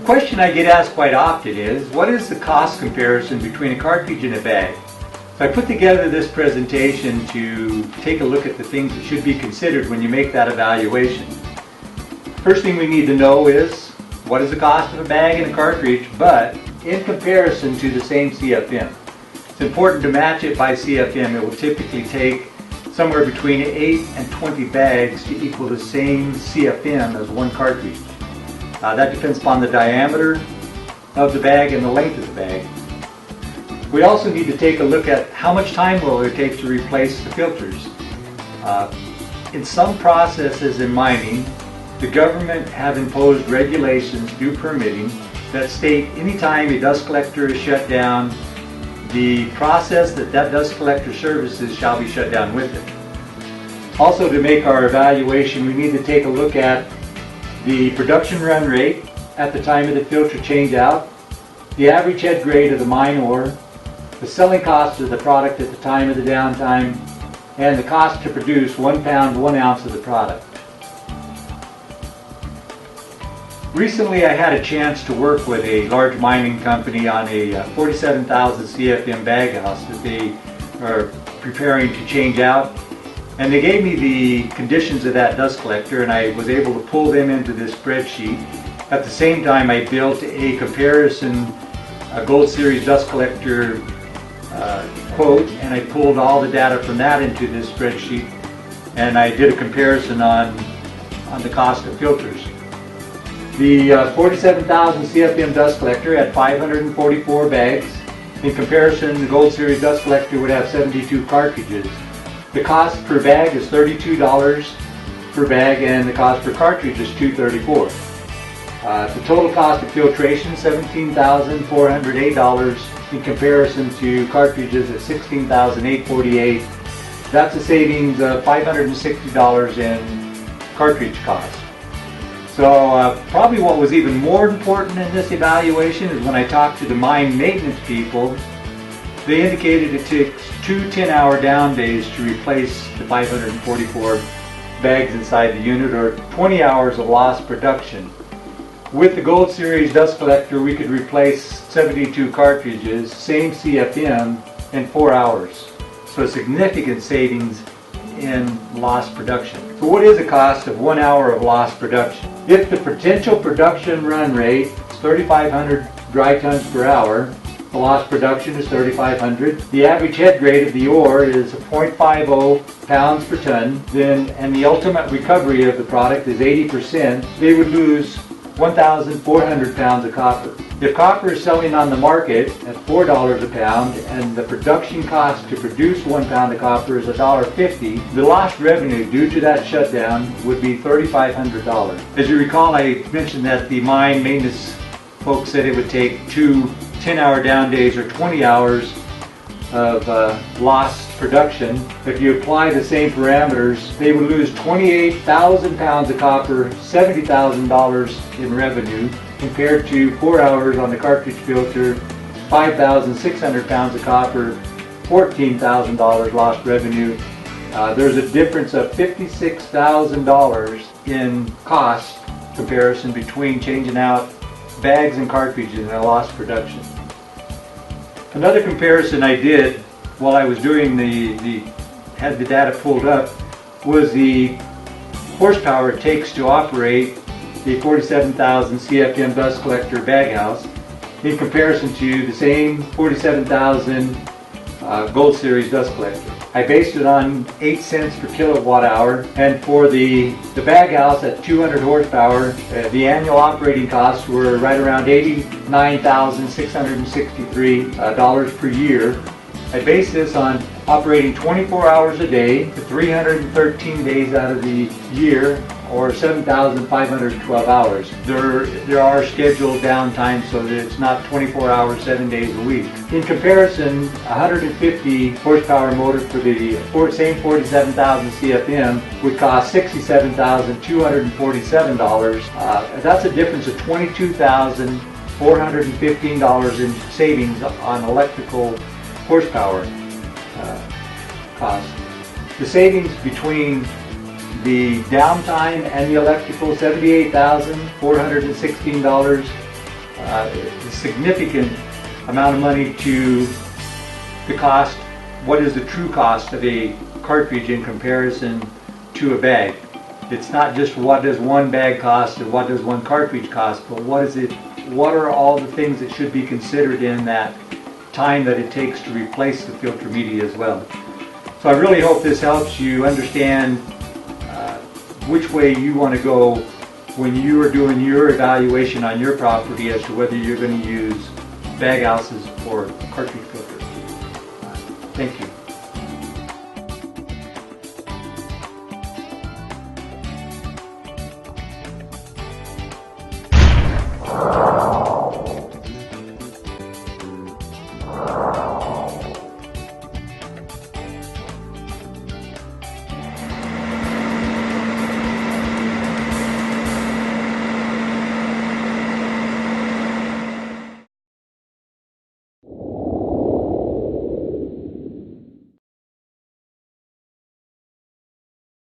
question I get asked quite often is, what is the cost comparison between a cartridge and a bag? So I put together this presentation to take a look at the things that should be considered when you make that evaluation. First thing we need to know is, what is the cost of a bag and a cartridge, but in comparison to the same CFM. It's important to match it by CFM. It will typically take somewhere between 8 and 20 bags to equal the same CFM as one cartridge. That depends upon the diameter of the bag and the length of the bag. We also need to take a look at how much time will it take to replace the filters. In some processes in mining, the government have imposed regulations through permitting that state anytime a dust collector is shut down, the process that dust collector services shall be shut down with it. Also, to make our evaluation, we need to take a look at the production run rate at the time of the filter change out, the average head grade of the mine ore, the selling cost of the product at the time of the downtime, and the cost to produce 1 pound, 1 ounce of the product. Recently I had a chance to work with a large mining company on a 47,000 CFM bag house that they are preparing to change out. And they gave me the conditions of that dust collector, and I was able to pull them into this spreadsheet. At the same time, I built a comparison Gold Series dust collector quote, and I pulled all the data from that into this spreadsheet, and I did a comparison on the cost of filters. The 47,000 CFM dust collector had 544 bags. In comparison, the Gold Series dust collector would have 72 cartridges. The cost per bag is $32 per bag, and the cost per cartridge is $234. The total cost of filtration, $17,408 in comparison to cartridges at $16,848. That's a savings of $560 in cartridge cost. So probably what was even more important in this evaluation is when I talked to the mine maintenance people, they indicated it takes 2 10-hour down days to replace the 544 bags inside the unit, or 20 hours of lost production. With the Gold Series dust collector, we could replace 72 cartridges, same CFM, in 4 hours. So a significant savings in lost production. So what is the cost of 1 hour of lost production? If the potential production run rate is 3,500 dry tons per hour, the lost production is 3,500. The average head grade of the ore is 0.50 pounds per ton, and the ultimate recovery of the product is 80%. They would lose 1,400 pounds of copper. If copper is selling on the market at $4 a pound and the production cost to produce 1 pound of copper is $1.50, the lost revenue due to that shutdown would be $3,500. As you recall, I mentioned that the mine maintenance folks said it would take 2 10-hour down days or 20 hours of lost production. If you apply the same parameters, they would lose 28,000 pounds of copper, $70,000 in revenue, compared to 4 hours on the cartridge filter, 5,600 pounds of copper, $14,000 lost revenue. There's a difference of $56,000 in cost comparison between changing out bags and cartridges and a lost production. Another comparison I did while I was doing had the data pulled up was the horsepower it takes to operate the 47,000 CFM dust collector bag house in comparison to the same 47,000 Gold Series dust collector. I based it on 8 cents per kilowatt hour, and for the bag house at 200 horsepower, the annual operating costs were right around $89,663 per year. I based this on operating 24 hours a day, 313 days out of the year, or 7,512 hours. There are scheduled downtimes so that it's not 24 hours, 7 days a week. In comparison, 150 horsepower motor for the same 47,000 CFM would cost $67,247. That's a difference of $22,415 in savings on electrical horsepower cost. The savings between the downtime and the electrical, $78,416, a significant amount of money to the cost. What is the true cost of a cartridge in comparison to a bag? It's not just what does one bag cost or what does one cartridge cost, but what are all the things that should be considered in that time that it takes to replace the filter media as well. So I really hope this helps you understand which way you want to go when you are doing your evaluation on your property as to whether you're going to use bag houses or cartridge filters. Thank you.